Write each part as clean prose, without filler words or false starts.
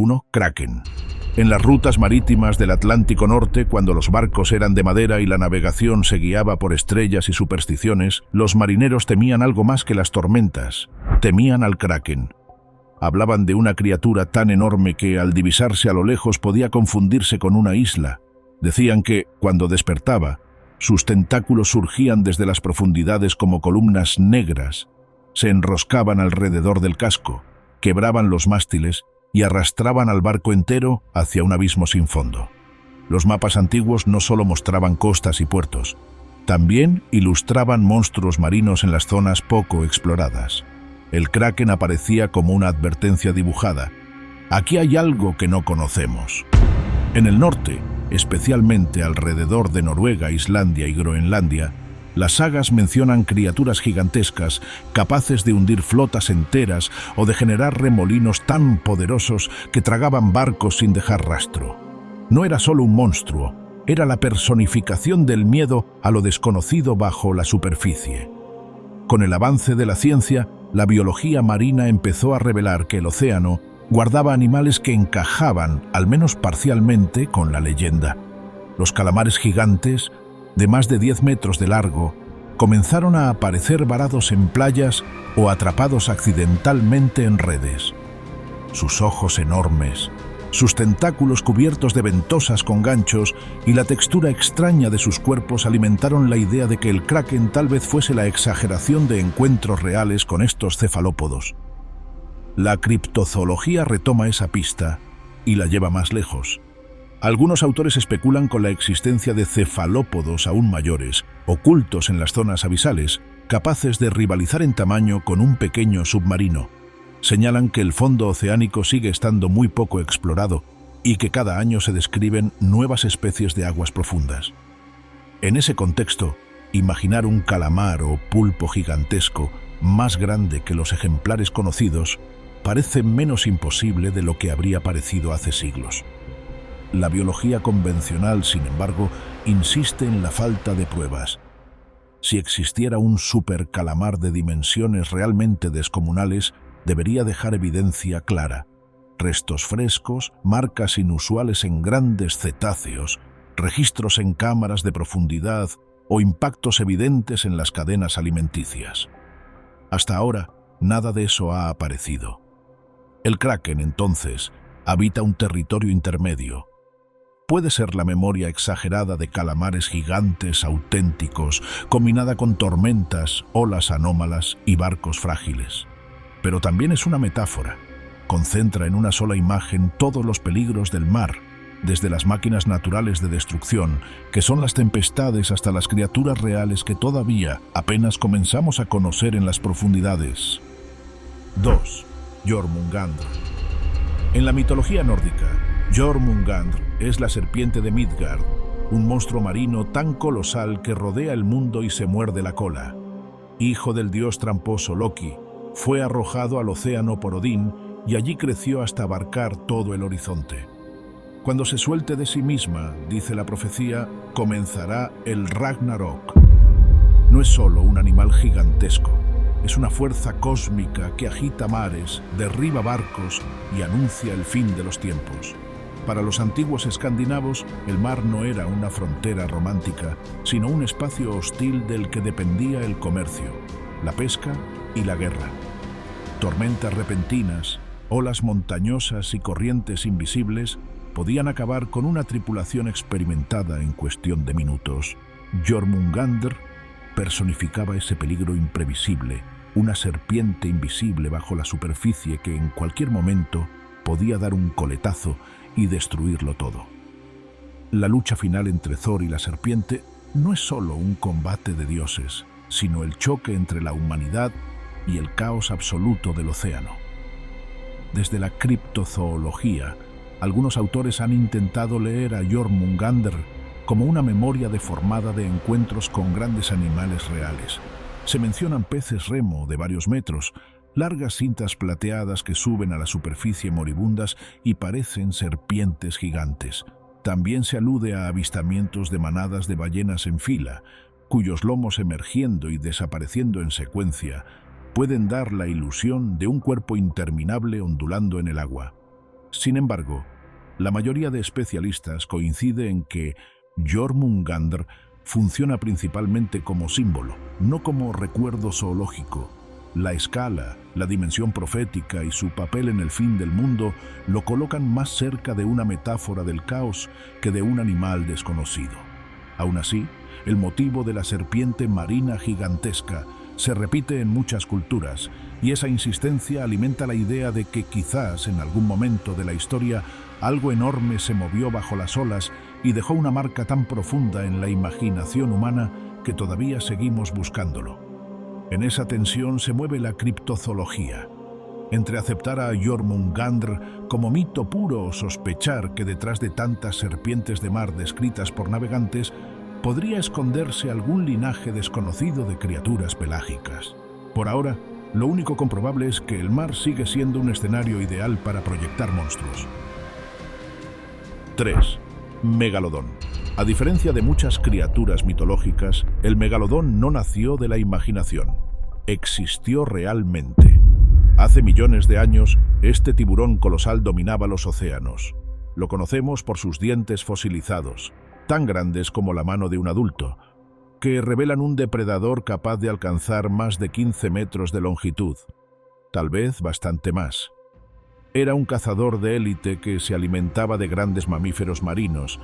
1. Kraken. En las rutas marítimas del Atlántico Norte, cuando los barcos eran de madera y la navegación se guiaba por estrellas y supersticiones, los marineros temían algo más que las tormentas. Temían al Kraken. Hablaban de una criatura tan enorme que, al divisarse a lo lejos, podía confundirse con una isla. Decían que, cuando despertaba, sus tentáculos surgían desde las profundidades como columnas negras, se enroscaban alrededor del casco, quebraban los mástiles y arrastraban al barco entero hacia un abismo sin fondo. Los mapas antiguos no solo mostraban costas y puertos, también ilustraban monstruos marinos en las zonas poco exploradas. El Kraken aparecía como una advertencia dibujada. Aquí hay algo que no conocemos. En el norte, especialmente alrededor de Noruega, Islandia y Groenlandia, las sagas mencionan criaturas gigantescas capaces de hundir flotas enteras o de generar remolinos tan poderosos que tragaban barcos sin dejar rastro. No era solo un monstruo, era la personificación del miedo a lo desconocido bajo la superficie. Con el avance de la ciencia, la biología marina empezó a revelar que el océano guardaba animales que encajaban, al menos parcialmente, con la leyenda. Los calamares gigantes, de más de 10 metros de largo, comenzaron a aparecer varados en playas o atrapados accidentalmente en redes. Sus ojos enormes, sus tentáculos cubiertos de ventosas con ganchos y la textura extraña de sus cuerpos alimentaron la idea de que el Kraken tal vez fuese la exageración de encuentros reales con estos cefalópodos. La criptozoología retoma esa pista y la lleva más lejos. Algunos autores especulan con la existencia de cefalópodos aún mayores, ocultos en las zonas abisales, capaces de rivalizar en tamaño con un pequeño submarino. Señalan que el fondo oceánico sigue estando muy poco explorado y que cada año se describen nuevas especies de aguas profundas. En ese contexto, imaginar un calamar o pulpo gigantesco más grande que los ejemplares conocidos parece menos imposible de lo que habría parecido hace siglos. La biología convencional, sin embargo, insiste en la falta de pruebas. Si existiera un supercalamar de dimensiones realmente descomunales, debería dejar evidencia clara: restos frescos, marcas inusuales en grandes cetáceos, registros en cámaras de profundidad o impactos evidentes en las cadenas alimenticias. Hasta ahora, nada de eso ha aparecido. El Kraken, entonces, habita un territorio intermedio. Puede ser la memoria exagerada de calamares gigantes auténticos, combinada con tormentas, olas anómalas y barcos frágiles. Pero también es una metáfora. Concentra en una sola imagen todos los peligros del mar, desde las máquinas naturales de destrucción, que son las tempestades, hasta las criaturas reales que todavía apenas comenzamos a conocer en las profundidades. 2. Jormungandr. En la mitología nórdica, Jormungandr es la serpiente de Midgard, un monstruo marino tan colosal que rodea el mundo y se muerde la cola. Hijo del dios tramposo Loki, fue arrojado al océano por Odín y allí creció hasta abarcar todo el horizonte. Cuando se suelte de sí misma, dice la profecía, comenzará el Ragnarok. No es solo un animal gigantesco, es una fuerza cósmica que agita mares, derriba barcos y anuncia el fin de los tiempos. Para los antiguos escandinavos, el mar no era una frontera romántica, sino un espacio hostil del que dependía el comercio, la pesca y la guerra. Tormentas repentinas, olas montañosas y corrientes invisibles podían acabar con una tripulación experimentada en cuestión de minutos. Jormungandr personificaba ese peligro imprevisible, una serpiente invisible bajo la superficie que en cualquier momento podía dar un coletazo y destruirlo todo. La lucha final entre Thor y la serpiente no es solo un combate de dioses, sino el choque entre la humanidad y el caos absoluto del océano. Desde la criptozoología, algunos autores han intentado leer a Jormungandr como una memoria deformada de encuentros con grandes animales reales. Se mencionan peces remo de varios metros, largas cintas plateadas que suben a la superficie moribundas y parecen serpientes gigantes. También se alude a avistamientos de manadas de ballenas en fila, cuyos lomos emergiendo y desapareciendo en secuencia pueden dar la ilusión de un cuerpo interminable ondulando en el agua. Sin embargo, la mayoría de especialistas coincide en que Jormungandr funciona principalmente como símbolo, no como recuerdo zoológico. La escala, la dimensión profética y su papel en el fin del mundo lo colocan más cerca de una metáfora del caos que de un animal desconocido. Aún así, el motivo de la serpiente marina gigantesca se repite en muchas culturas, y esa insistencia alimenta la idea de que quizás en algún momento de la historia algo enorme se movió bajo las olas y dejó una marca tan profunda en la imaginación humana que todavía seguimos buscándolo. En esa tensión se mueve la criptozoología, entre aceptar a Jormungandr como mito puro o sospechar que detrás de tantas serpientes de mar descritas por navegantes podría esconderse algún linaje desconocido de criaturas pelágicas. Por ahora, lo único comprobable es que el mar sigue siendo un escenario ideal para proyectar monstruos. 3. Megalodón. A diferencia de muchas criaturas mitológicas, el megalodón no nació de la imaginación. Existió realmente. Hace millones de años, este tiburón colosal dominaba los océanos. Lo conocemos por sus dientes fosilizados, tan grandes como la mano de un adulto, que revelan un depredador capaz de alcanzar más de 15 metros de longitud, tal vez bastante más. Era un cazador de élite que se alimentaba de grandes mamíferos marinos,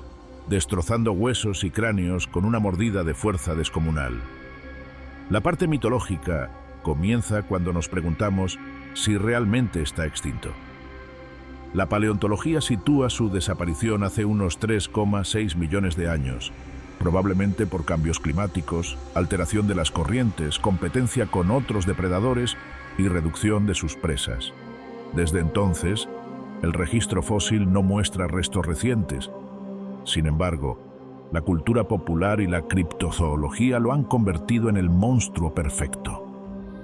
destrozando huesos y cráneos con una mordida de fuerza descomunal. La parte mitológica comienza cuando nos preguntamos si realmente está extinto. La paleontología sitúa su desaparición hace unos 3,6 millones de años, probablemente por cambios climáticos, alteración de las corrientes, competencia con otros depredadores y reducción de sus presas. Desde entonces, el registro fósil no muestra restos recientes. Sin embargo, la cultura popular y la criptozoología lo han convertido en el monstruo perfecto.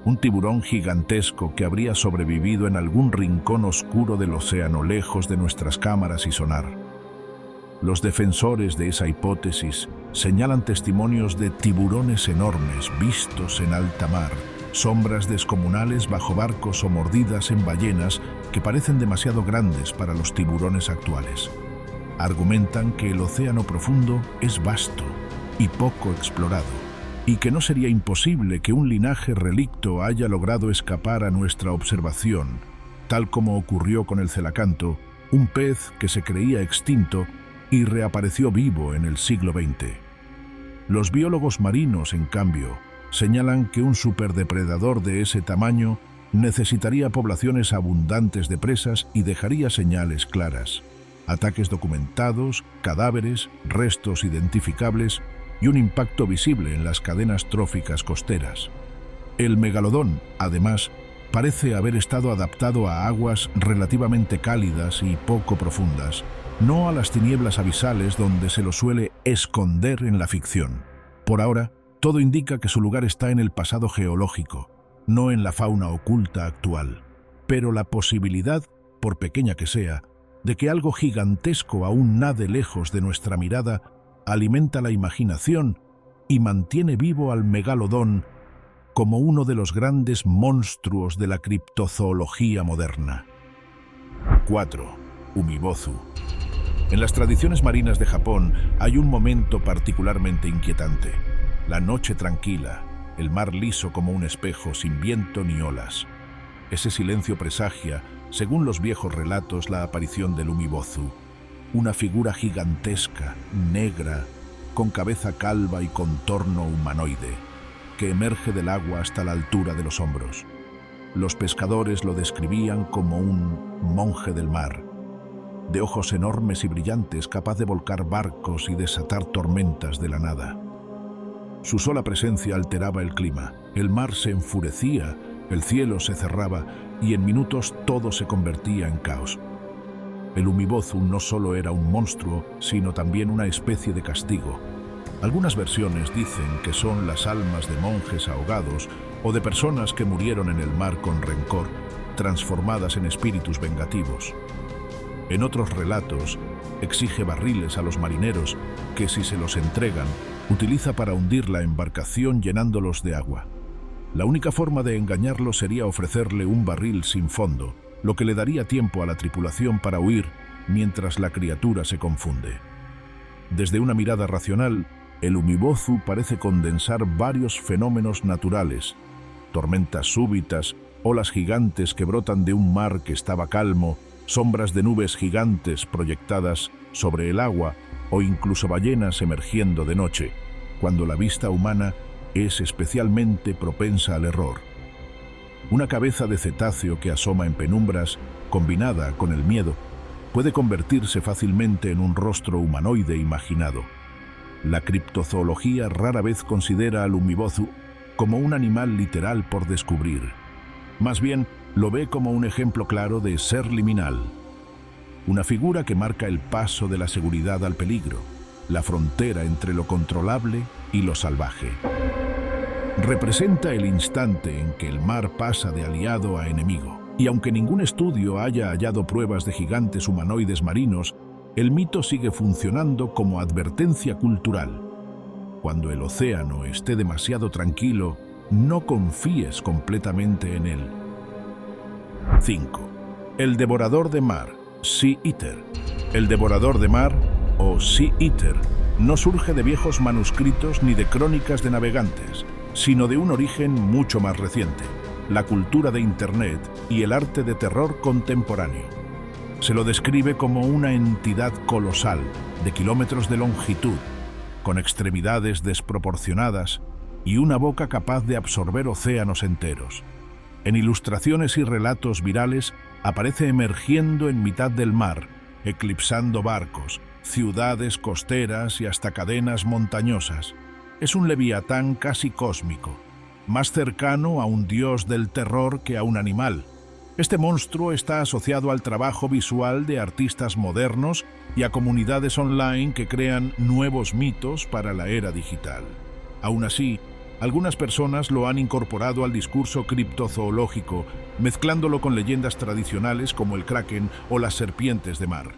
Un tiburón gigantesco que habría sobrevivido en algún rincón oscuro del océano lejos de nuestras cámaras y sonar. Los defensores de esa hipótesis señalan testimonios de tiburones enormes vistos en alta mar, sombras descomunales bajo barcos o mordidas en ballenas que parecen demasiado grandes para los tiburones actuales. Argumentan que el océano profundo es vasto y poco explorado, y que no sería imposible que un linaje relicto haya logrado escapar a nuestra observación, tal como ocurrió con el celacanto, un pez que se creía extinto y reapareció vivo en el siglo XX. Los biólogos marinos, en cambio, señalan que un superdepredador de ese tamaño necesitaría poblaciones abundantes de presas y dejaría señales claras: ataques documentados, cadáveres, restos identificables y un impacto visible en las cadenas tróficas costeras. El megalodón, además, parece haber estado adaptado a aguas relativamente cálidas y poco profundas, no a las tinieblas abisales donde se lo suele esconder en la ficción. Por ahora, todo indica que su lugar está en el pasado geológico, no en la fauna oculta actual. Pero la posibilidad, por pequeña que sea, de que algo gigantesco aún nade lejos de nuestra mirada alimenta la imaginación y mantiene vivo al megalodón como uno de los grandes monstruos de la criptozoología moderna. 4. Umibozu. En las tradiciones marinas de Japón hay un momento particularmente inquietante: la noche tranquila, el mar liso como un espejo sin viento ni olas. Ese silencio presagia, según los viejos relatos, la aparición del Umibozu, una figura gigantesca, negra, con cabeza calva y contorno humanoide, que emerge del agua hasta la altura de los hombros. Los pescadores lo describían como un monje del mar, de ojos enormes y brillantes, capaz de volcar barcos y desatar tormentas de la nada. Su sola presencia alteraba el clima, el mar se enfurecía, el cielo se cerraba y en minutos todo se convertía en caos. El Umibozu no solo era un monstruo, sino también una especie de castigo. Algunas versiones dicen que son las almas de monjes ahogados o de personas que murieron en el mar con rencor, transformadas en espíritus vengativos. En otros relatos, exige barriles a los marineros que, si se los entregan, utiliza para hundir la embarcación llenándolos de agua. La única forma de engañarlo sería ofrecerle un barril sin fondo, lo que le daría tiempo a la tripulación para huir mientras la criatura se confunde. Desde una mirada racional, el Umibozu parece condensar varios fenómenos naturales: tormentas súbitas, olas gigantes que brotan de un mar que estaba calmo, sombras de nubes gigantes proyectadas sobre el agua o incluso ballenas emergiendo de noche, cuando la vista humana es especialmente propensa al error. Una cabeza de cetáceo que asoma en penumbras, combinada con el miedo, puede convertirse fácilmente en un rostro humanoide imaginado. La criptozoología rara vez considera al Umibozu como un animal literal por descubrir. Más bien, lo ve como un ejemplo claro de ser liminal. Una figura que marca el paso de la seguridad al peligro, la frontera entre lo controlable y lo salvaje. Representa el instante en que el mar pasa de aliado a enemigo. Y aunque ningún estudio haya hallado pruebas de gigantes humanoides marinos, el mito sigue funcionando como advertencia cultural. Cuando el océano esté demasiado tranquilo, no confíes completamente en él. 5. El devorador de mar, Sea Eater. El devorador de mar, o Sea Eater, no surge de viejos manuscritos ni de crónicas de navegantes, sino de un origen mucho más reciente: la cultura de Internet y el arte de terror contemporáneo. Se lo describe como una entidad colosal, de kilómetros de longitud, con extremidades desproporcionadas y una boca capaz de absorber océanos enteros. En ilustraciones y relatos virales aparece emergiendo en mitad del mar, eclipsando barcos, ciudades costeras y hasta cadenas montañosas. Es un leviatán casi cósmico, más cercano a un dios del terror que a un animal. Este monstruo está asociado al trabajo visual de artistas modernos y a comunidades online que crean nuevos mitos para la era digital. Aún así, algunas personas lo han incorporado al discurso criptozoológico, mezclándolo con leyendas tradicionales como el kraken o las serpientes de mar.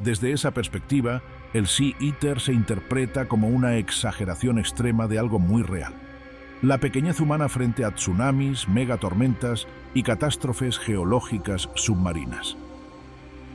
Desde esa perspectiva, el Sea Eater se interpreta como una exageración extrema de algo muy real: la pequeñez humana frente a tsunamis, megatormentas y catástrofes geológicas submarinas.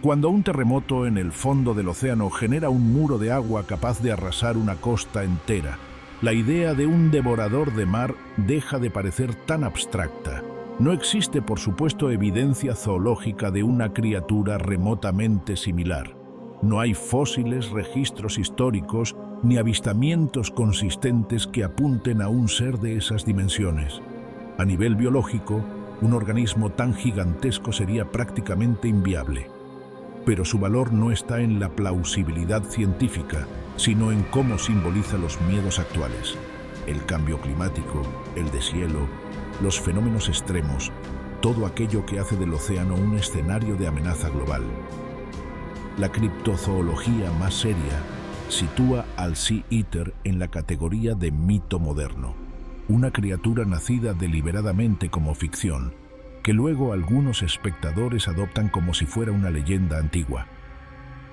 Cuando un terremoto en el fondo del océano genera un muro de agua capaz de arrasar una costa entera, la idea de un devorador de mar deja de parecer tan abstracta. No existe, por supuesto, evidencia zoológica de una criatura remotamente similar. No hay fósiles, registros históricos ni avistamientos consistentes que apunten a un ser de esas dimensiones. A nivel biológico, un organismo tan gigantesco sería prácticamente inviable. Pero su valor no está en la plausibilidad científica, sino en cómo simboliza los miedos actuales: el cambio climático, el deshielo, los fenómenos extremos, todo aquello que hace del océano un escenario de amenaza global. La criptozoología más seria sitúa al Sea Eater en la categoría de mito moderno, una criatura nacida deliberadamente como ficción, que luego algunos espectadores adoptan como si fuera una leyenda antigua.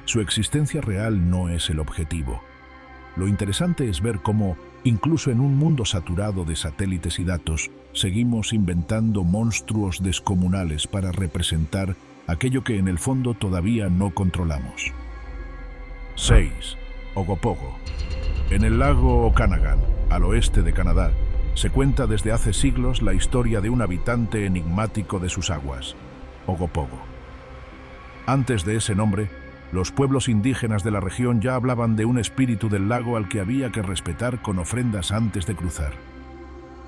Su existencia real no es el objetivo. Lo interesante es ver cómo, incluso en un mundo saturado de satélites y datos, seguimos inventando monstruos descomunales para representar aquello que en el fondo todavía no controlamos. 6. Ogopogo. En el lago Okanagan, al oeste de Canadá, se cuenta desde hace siglos la historia de un habitante enigmático de sus aguas: Ogopogo. Antes de ese nombre, los pueblos indígenas de la región ya hablaban de un espíritu del lago al que había que respetar con ofrendas antes de cruzar.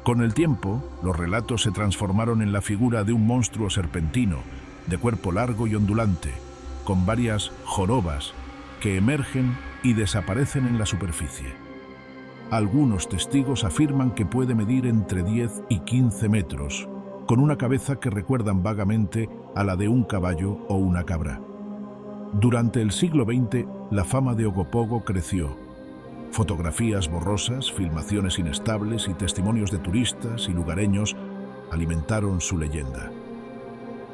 Con el tiempo, los relatos se transformaron en la figura de un monstruo serpentino, de cuerpo largo y ondulante, con varias jorobas que emergen y desaparecen en la superficie. Algunos testigos afirman que puede medir entre 10 y 15 metros, con una cabeza que recuerdan vagamente a la de un caballo o una cabra. Durante el siglo XX, la fama de Ogopogo creció. Fotografías borrosas, filmaciones inestables y testimonios de turistas y lugareños alimentaron su leyenda.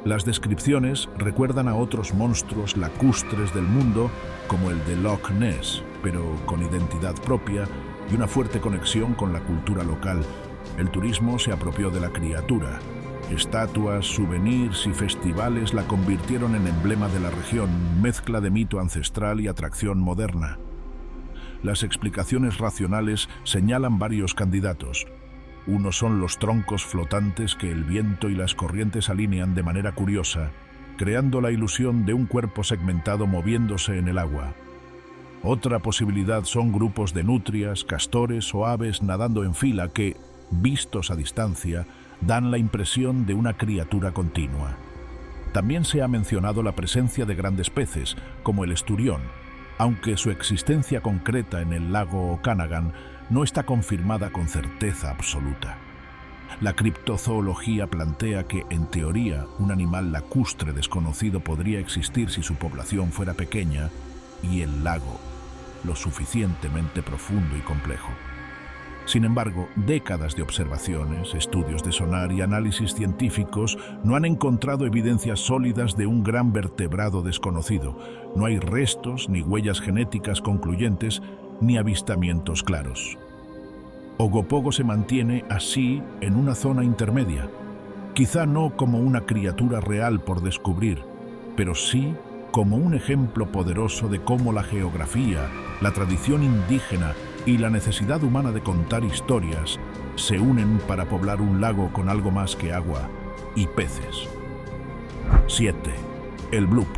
Las descripciones recuerdan a otros monstruos lacustres del mundo, como el de Loch Ness, pero con identidad propia y una fuerte conexión con la cultura local. El turismo se apropió de la criatura, Estatuas, souvenirs y festivales la convirtieron en emblema de la región, mezcla de mito ancestral y atracción moderna. Las explicaciones racionales señalan varios candidatos. Uno son los troncos flotantes que el viento y las corrientes alinean de manera curiosa, creando la ilusión de un cuerpo segmentado moviéndose en el agua. Otra posibilidad son grupos de nutrias, castores o aves nadando en fila que, vistos a distancia, dan la impresión de una criatura continua. También se ha mencionado la presencia de grandes peces, como el esturión, aunque su existencia concreta en el lago Okanagan no está confirmada con certeza absoluta. La criptozoología plantea que, en teoría, un animal lacustre desconocido podría existir si su población fuera pequeña y el lago lo suficientemente profundo y complejo. Sin embargo, décadas de observaciones, estudios de sonar y análisis científicos no han encontrado evidencias sólidas de un gran vertebrado desconocido. No hay restos ni huellas genéticas concluyentes ni avistamientos claros. Ogopogo se mantiene así en una zona intermedia, quizá no como una criatura real por descubrir, pero sí como un ejemplo poderoso de cómo la geografía, la tradición indígena y la necesidad humana de contar historias se unen para poblar un lago con algo más que agua y peces. 7. El bloop.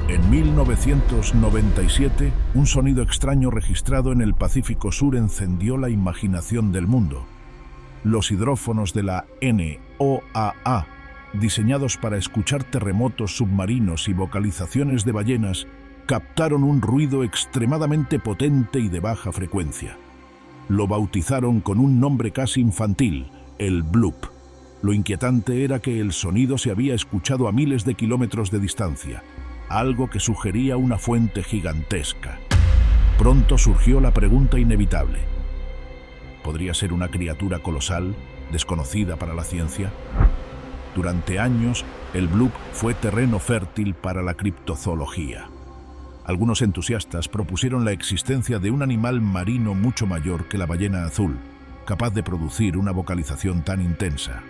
En 1997, un sonido extraño registrado en el Pacífico Sur encendió la imaginación del mundo. Los hidrófonos de la NOAA, diseñados para escuchar terremotos submarinos y vocalizaciones de ballenas, captaron un ruido extremadamente potente y de baja frecuencia. Lo bautizaron con un nombre casi infantil, el bloop. Lo inquietante era que el sonido se había escuchado a miles de kilómetros de distancia, algo que sugería una fuente gigantesca. Pronto surgió la pregunta inevitable. ¿Podría ser una criatura colosal, desconocida para la ciencia? Durante años, el bloop fue terreno fértil para la criptozoología. Algunos entusiastas propusieron la existencia de un animal marino mucho mayor que la ballena azul, capaz de producir una vocalización tan intensa.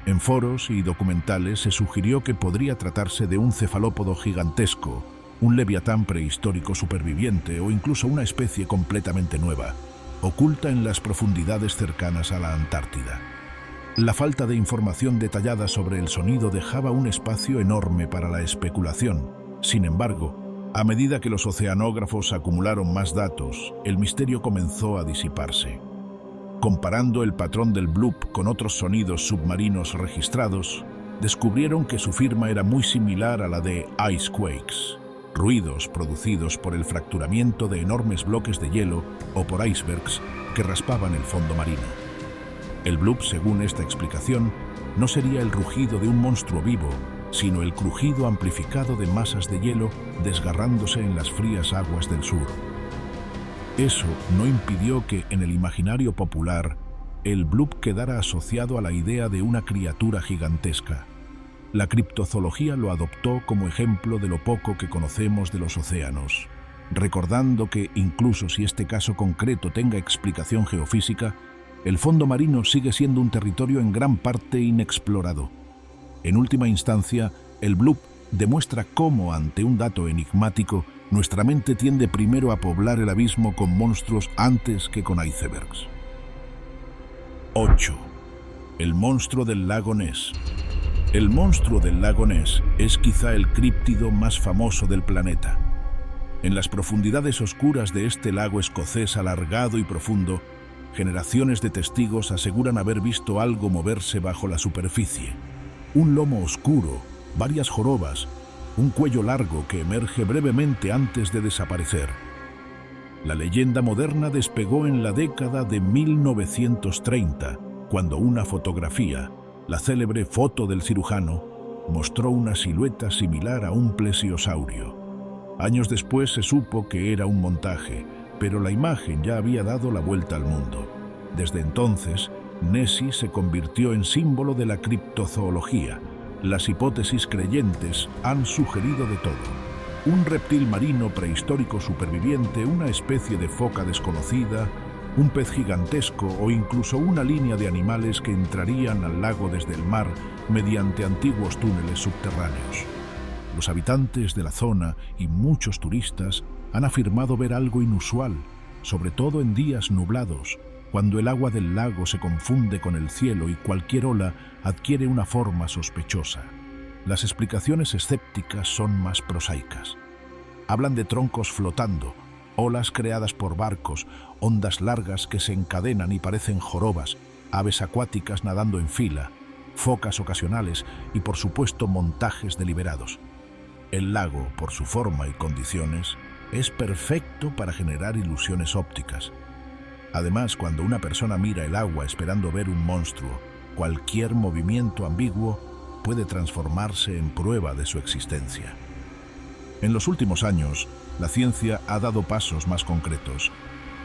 En foros y documentales se sugirió que podría tratarse de un cefalópodo gigantesco, un leviatán prehistórico superviviente o incluso una especie completamente nueva, oculta en las profundidades cercanas a la Antártida. La falta de información detallada sobre el sonido dejaba un espacio enorme para la especulación. Sin embargo, a medida que los oceanógrafos acumularon más datos, el misterio comenzó a disiparse. Comparando el patrón del bloop con otros sonidos submarinos registrados, descubrieron que su firma era muy similar a la de icequakes, ruidos producidos por el fracturamiento de enormes bloques de hielo o por icebergs que raspaban el fondo marino. El bloop, según esta explicación, no sería el rugido de un monstruo vivo, sino el crujido amplificado de masas de hielo desgarrándose en las frías aguas del sur. Eso no impidió que, en el imaginario popular, el bloop quedara asociado a la idea de una criatura gigantesca. La criptozoología lo adoptó como ejemplo de lo poco que conocemos de los océanos, recordando que, incluso si este caso concreto tenga explicación geofísica, el fondo marino sigue siendo un territorio en gran parte inexplorado. En última instancia, el bloop demuestra cómo, ante un dato enigmático, nuestra mente tiende primero a poblar el abismo con monstruos antes que con icebergs. 8. El monstruo del lago Ness. El monstruo del lago Ness es quizá el críptido más famoso del planeta. En las profundidades oscuras de este lago escocés alargado y profundo, generaciones de testigos aseguran haber visto algo moverse bajo la superficie. Un lomo oscuro, varias jorobas, un cuello largo que emerge brevemente antes de desaparecer. La leyenda moderna despegó en la década de 1930, cuando una fotografía, la célebre foto del cirujano, mostró una silueta similar a un plesiosaurio. Años después se supo que era un montaje, pero la imagen ya había dado la vuelta al mundo. Desde entonces, Nessie se convirtió en símbolo de la criptozoología. Las hipótesis creyentes han sugerido de todo. Un reptil marino prehistórico superviviente, una especie de foca desconocida, un pez gigantesco o incluso una línea de animales que entrarían al lago desde el mar mediante antiguos túneles subterráneos. Los habitantes de la zona y muchos turistas han afirmado ver algo inusual, sobre todo en días nublados, cuando el agua del lago se confunde con el cielo y cualquier ola adquiere una forma sospechosa. Las explicaciones escépticas son más prosaicas. Hablan de troncos flotando, olas creadas por barcos, ondas largas que se encadenan y parecen jorobas, aves acuáticas nadando en fila, focas ocasionales y, por supuesto, montajes deliberados. El lago, por su forma y condiciones, es perfecto para generar ilusiones ópticas. Además, cuando una persona mira el agua esperando ver un monstruo, cualquier movimiento ambiguo puede transformarse en prueba de su existencia. En los últimos años, la ciencia ha dado pasos más concretos.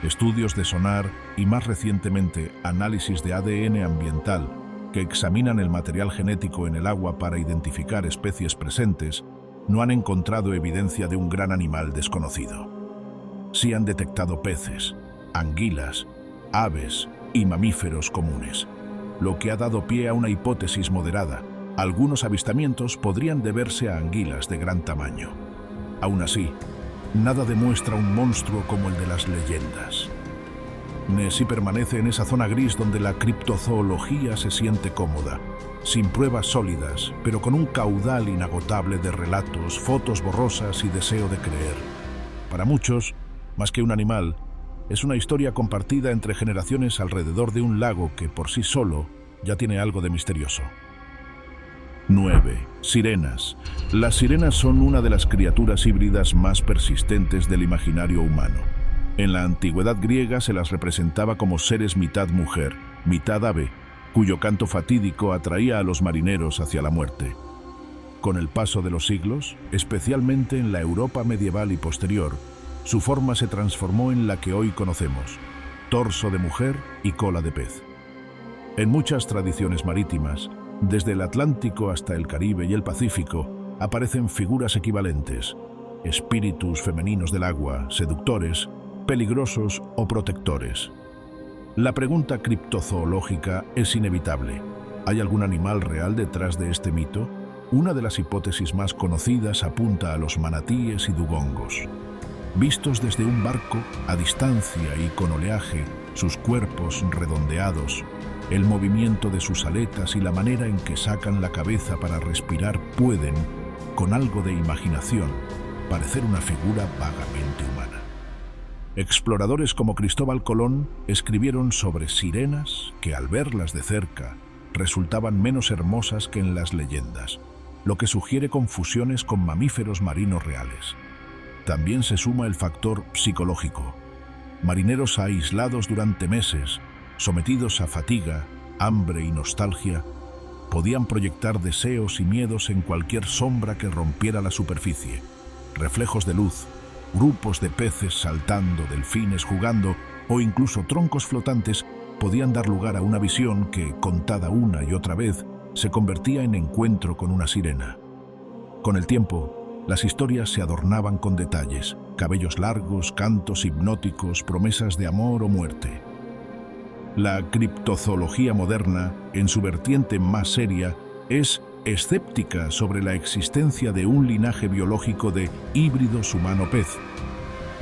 Estudios de sonar y, más recientemente, análisis de ADN ambiental que examinan el material genético en el agua para identificar especies presentes, no han encontrado evidencia de un gran animal desconocido. Sí han detectado peces, anguilas, aves y mamíferos comunes, lo que ha dado pie a una hipótesis moderada. Algunos avistamientos podrían deberse a anguilas de gran tamaño. Aún así, nada demuestra un monstruo como el de las leyendas. Nessie permanece en esa zona gris donde la criptozoología se siente cómoda, sin pruebas sólidas, pero con un caudal inagotable de relatos, fotos borrosas y deseo de creer. Para muchos, más que un animal, es una historia compartida entre generaciones alrededor de un lago que por sí solo ya tiene algo de misterioso. 9. Sirenas. Las sirenas son una de las criaturas híbridas más persistentes del imaginario humano. En la antigüedad griega se las representaba como seres mitad mujer, mitad ave, cuyo canto fatídico atraía a los marineros hacia la muerte. Con el paso de los siglos, especialmente en la Europa medieval y posterior, su forma se transformó en la que hoy conocemos: torso de mujer y cola de pez. En muchas tradiciones marítimas, desde el Atlántico hasta el Caribe y el Pacífico, aparecen figuras equivalentes: espíritus femeninos del agua, seductores, peligrosos o protectores. La pregunta criptozoológica es inevitable. ¿Hay algún animal real detrás de este mito? Una de las hipótesis más conocidas apunta a los manatíes y dugongos. Vistos desde un barco, a distancia y con oleaje, sus cuerpos redondeados, el movimiento de sus aletas y la manera en que sacan la cabeza para respirar pueden, con algo de imaginación, parecer una figura vagamente humana. Exploradores como Cristóbal Colón escribieron sobre sirenas que, al verlas de cerca, resultaban menos hermosas que en las leyendas, lo que sugiere confusiones con mamíferos marinos reales. También se suma el factor psicológico. Marineros aislados durante meses, sometidos a fatiga, hambre y nostalgia, podían proyectar deseos y miedos en cualquier sombra que rompiera la superficie. Reflejos de luz, grupos de peces saltando, delfines jugando o incluso troncos flotantes podían dar lugar a una visión que, contada una y otra vez, se convertía en encuentro con una sirena. Con el tiempo, las historias se adornaban con detalles: cabellos largos, cantos hipnóticos, promesas de amor o muerte. La criptozoología moderna, en su vertiente más seria, es escéptica sobre la existencia de un linaje biológico de híbridos humano-pez.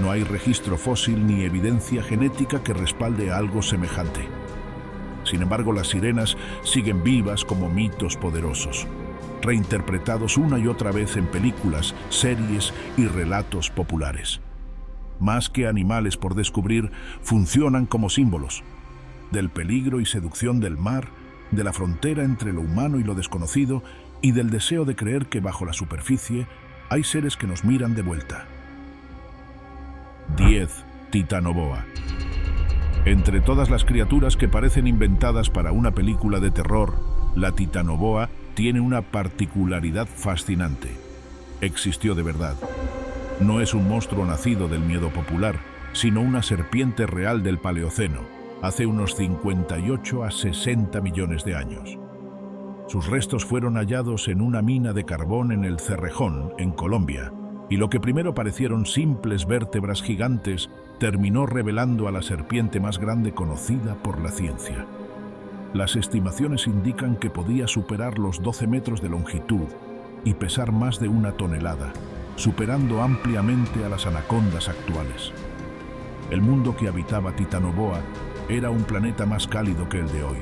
No hay registro fósil ni evidencia genética que respalde algo semejante. Sin embargo, las sirenas siguen vivas como mitos poderosos, reinterpretados una y otra vez en películas, series y relatos populares. Más que animales por descubrir, funcionan como símbolos del peligro y seducción del mar, de la frontera entre lo humano y lo desconocido, y del deseo de creer que bajo la superficie hay seres que nos miran de vuelta. 10. Titanoboa. Entre todas las criaturas que parecen inventadas para una película de terror, la titanoboa tiene una particularidad fascinante. Existió de verdad. No es un monstruo nacido del miedo popular, sino una serpiente real del Paleoceno, hace unos 58 a 60 millones de años. Sus restos fueron hallados en una mina de carbón en el Cerrejón, en Colombia, y lo que primero parecieron simples vértebras gigantes terminó revelando a la serpiente más grande conocida por la ciencia. Las estimaciones indican que podía superar los 12 metros de longitud y pesar más de 1 tonelada, superando ampliamente a las anacondas actuales. El mundo que habitaba Titanoboa era un planeta más cálido que el de hoy.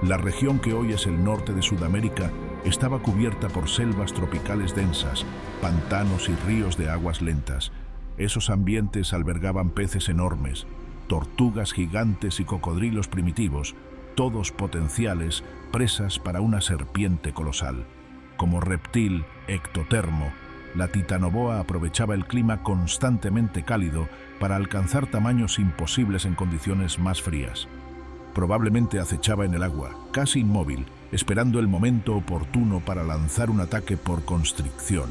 La región que hoy es el norte de Sudamérica estaba cubierta por selvas tropicales densas, pantanos y ríos de aguas lentas. Esos ambientes albergaban peces enormes, tortugas gigantes y cocodrilos primitivos, todos potenciales presas para una serpiente colosal. Como reptil ectotermo, la Titanoboa aprovechaba el clima constantemente cálido para alcanzar tamaños imposibles en condiciones más frías. Probablemente acechaba en el agua, casi inmóvil, esperando el momento oportuno para lanzar un ataque por constricción.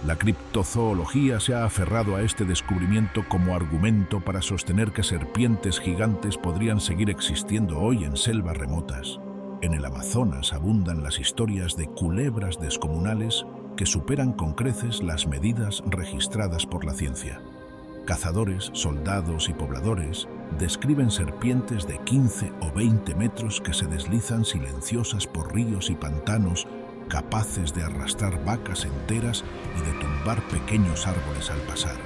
La criptozoología se ha aferrado a este descubrimiento como argumento para sostener que serpientes gigantes podrían seguir existiendo hoy en selvas remotas. En el Amazonas abundan las historias de culebras descomunales que superan con creces las medidas registradas por la ciencia. Cazadores, soldados y pobladores describen serpientes de 15 o 20 metros que se deslizan silenciosas por ríos y pantanos, capaces de arrastrar vacas enteras y de tumbar pequeños árboles al pasar.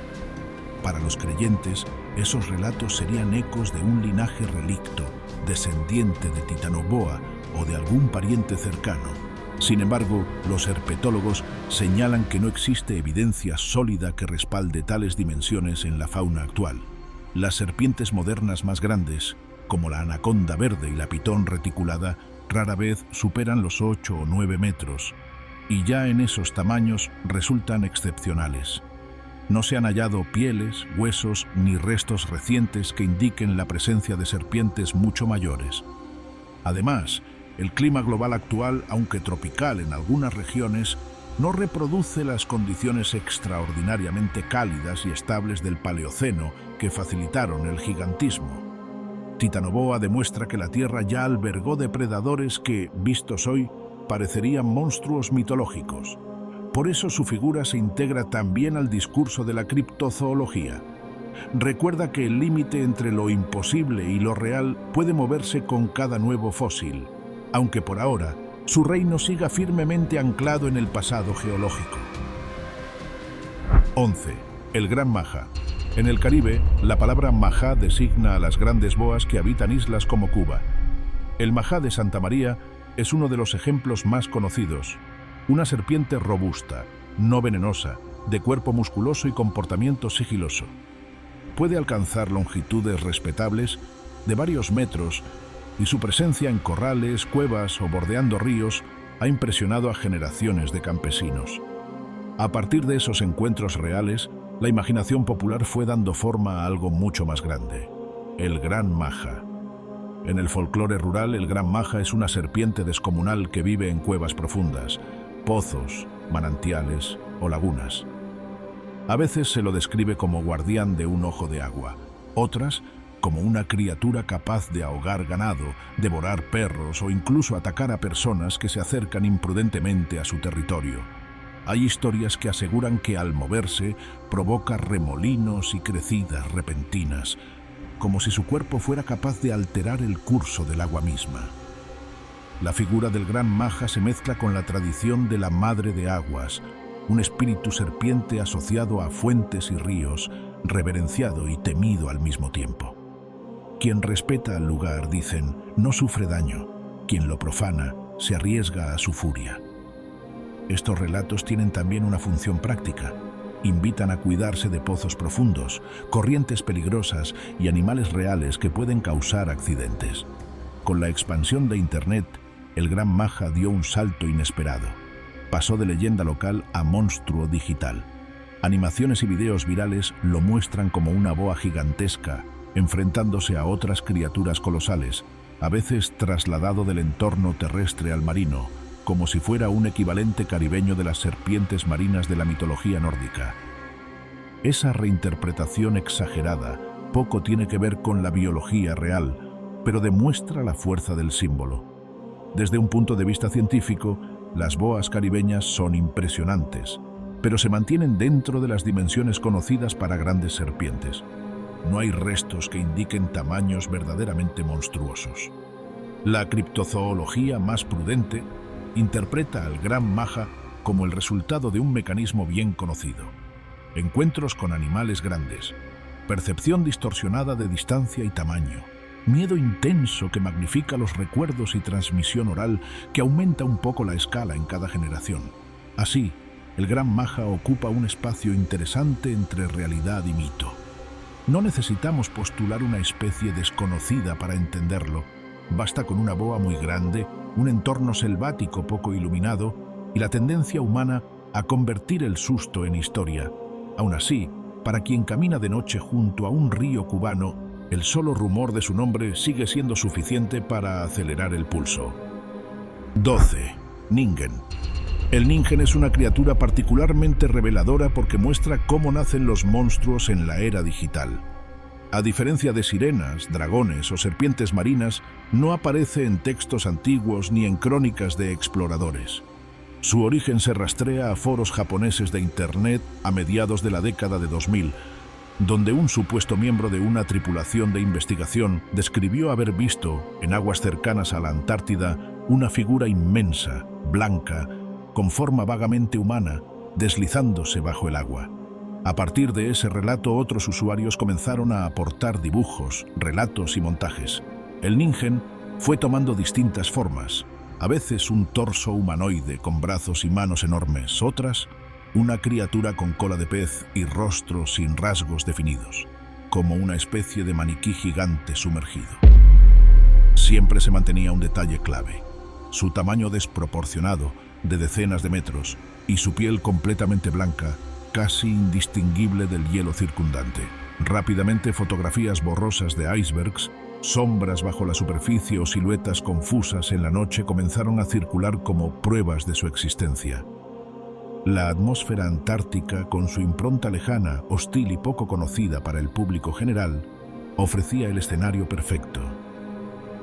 Para los creyentes, esos relatos serían ecos de un linaje relicto, descendiente de Titanoboa o de algún pariente cercano. Sin embargo, los herpetólogos señalan que no existe evidencia sólida que respalde tales dimensiones en la fauna actual. Las serpientes modernas más grandes, como la anaconda verde y la pitón reticulada, rara vez superan los 8 o 9 metros, y ya en esos tamaños resultan excepcionales. No se han hallado pieles, huesos ni restos recientes que indiquen la presencia de serpientes mucho mayores. Además, el clima global actual, aunque tropical en algunas regiones, no reproduce las condiciones extraordinariamente cálidas y estables del Paleoceno que facilitaron el gigantismo. Titanoboa demuestra que la Tierra ya albergó depredadores que, vistos hoy, parecerían monstruos mitológicos. Por eso su figura se integra también al discurso de la criptozoología. Recuerda que el límite entre lo imposible y lo real puede moverse con cada nuevo fósil, aunque por ahora su reino siga firmemente anclado en el pasado geológico. 11. El Gran Maja. En el Caribe, la palabra majá designa a las grandes boas que habitan islas como Cuba. El majá de Santa María es uno de los ejemplos más conocidos. Una serpiente robusta, no venenosa, de cuerpo musculoso y comportamiento sigiloso. Puede alcanzar longitudes respetables de varios metros y su presencia en corrales, cuevas o bordeando ríos ha impresionado a generaciones de campesinos. A partir de esos encuentros reales, la imaginación popular fue dando forma a algo mucho más grande: el Gran Maja. En el folclore rural, el Gran Maja es una serpiente descomunal que vive en cuevas profundas, pozos, manantiales o lagunas. A veces se lo describe como guardián de un ojo de agua, otras como una criatura capaz de ahogar ganado, devorar perros o incluso atacar a personas que se acercan imprudentemente a su territorio. Hay historias que aseguran que al moverse provoca remolinos y crecidas repentinas, como si su cuerpo fuera capaz de alterar el curso del agua misma. La figura del Gran Maja se mezcla con la tradición de la Madre de Aguas, un espíritu serpiente asociado a fuentes y ríos, reverenciado y temido al mismo tiempo. Quien respeta al lugar, dicen, no sufre daño. Quien lo profana se arriesga a su furia. Estos relatos tienen también una función práctica. Invitan a cuidarse de pozos profundos, corrientes peligrosas y animales reales que pueden causar accidentes. Con la expansión de Internet, el Gran Maja dio un salto inesperado. Pasó de leyenda local a monstruo digital. Animaciones y videos virales lo muestran como una boa gigantesca, enfrentándose a otras criaturas colosales, a veces trasladado del entorno terrestre al marino, como si fuera un equivalente caribeño de las serpientes marinas de la mitología nórdica. Esa reinterpretación exagerada poco tiene que ver con la biología real, pero demuestra la fuerza del símbolo. Desde un punto de vista científico, las boas caribeñas son impresionantes. pero se mantienen dentro de las dimensiones conocidas para grandes serpientes. No hay restos que indiquen tamaños verdaderamente monstruosos. La criptozoología más prudente interpreta al gran maja como el resultado de un mecanismo bien conocido: encuentros con animales grandes, percepción distorsionada de distancia y tamaño, miedo intenso que magnifica los recuerdos y transmisión oral que aumenta un poco la escala en cada generación. Así, el gran maja ocupa un espacio interesante entre realidad y mito. No necesitamos postular una especie desconocida para entenderlo. Basta con una boa muy grande, un entorno selvático poco iluminado y la tendencia humana a convertir el susto en historia. Aún así, para quien camina de noche junto a un río cubano, el solo rumor de su nombre sigue siendo suficiente para acelerar el pulso. 12. Ningen. El Ningen es una criatura particularmente reveladora porque muestra cómo nacen los monstruos en la era digital. A diferencia de sirenas, dragones o serpientes marinas, no aparece en textos antiguos ni en crónicas de exploradores. Su origen se rastrea a foros japoneses de Internet a mediados de la década de 2000, donde un supuesto miembro de una tripulación de investigación describió haber visto, en aguas cercanas a la Antártida, una figura inmensa, blanca, con forma vagamente humana, deslizándose bajo el agua. A partir de ese relato, otros usuarios comenzaron a aportar dibujos, relatos y montajes. El Ningen fue tomando distintas formas, a veces un torso humanoide con brazos y manos enormes, otras una criatura con cola de pez y rostro sin rasgos definidos, como una especie de maniquí gigante sumergido. Siempre se mantenía un detalle clave: su tamaño desproporcionado, de decenas de metros, y su piel completamente blanca, casi indistinguible del hielo circundante. Rápidamente, fotografías borrosas de icebergs, sombras bajo la superficie o siluetas confusas en la noche comenzaron a circular como pruebas de su existencia. La atmósfera antártica, con su impronta lejana, hostil y poco conocida para el público general, ofrecía el escenario perfecto.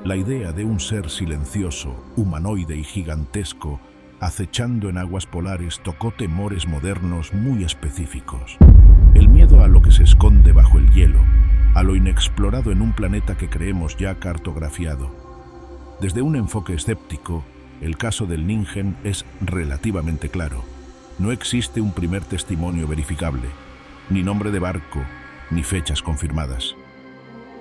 La idea de un ser silencioso, humanoide y gigantesco acechando en aguas polares tocó temores modernos muy específicos. El miedo a lo que se esconde bajo el hielo, a lo inexplorado en un planeta que creemos ya cartografiado. Desde un enfoque escéptico, el caso del Ningen es relativamente claro. No existe un primer testimonio verificable, ni nombre de barco, ni fechas confirmadas.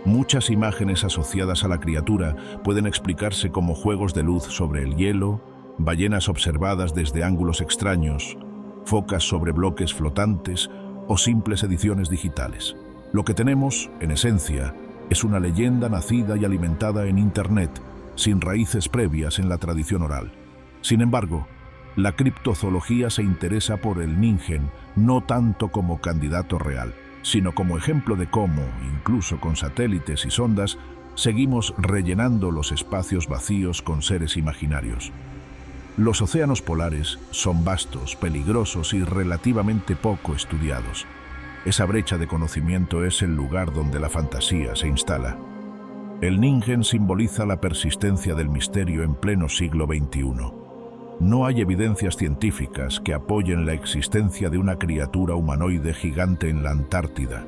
Muchas imágenes asociadas a la criatura pueden explicarse como juegos de luz sobre el hielo, ballenas observadas desde ángulos extraños, focas sobre bloques flotantes o simples ediciones digitales. Lo que tenemos, en esencia, es una leyenda nacida y alimentada en Internet, sin raíces previas en la tradición oral. Sin embargo, la criptozoología se interesa por el Ningen no tanto como candidato real, sino como ejemplo de cómo, incluso con satélites y sondas, seguimos rellenando los espacios vacíos con seres imaginarios. Los océanos polares son vastos, peligrosos y relativamente poco estudiados. Esa brecha de conocimiento es el lugar donde la fantasía se instala. El Ningen simboliza la persistencia del misterio en pleno siglo XXI. No hay evidencias científicas que apoyen la existencia de una criatura humanoide gigante en la Antártida,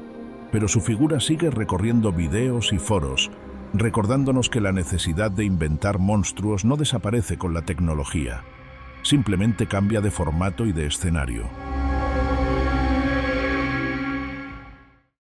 pero su figura sigue recorriendo videos y foros, recordándonos que la necesidad de inventar monstruos no desaparece con la tecnología, simplemente cambia de formato y de escenario.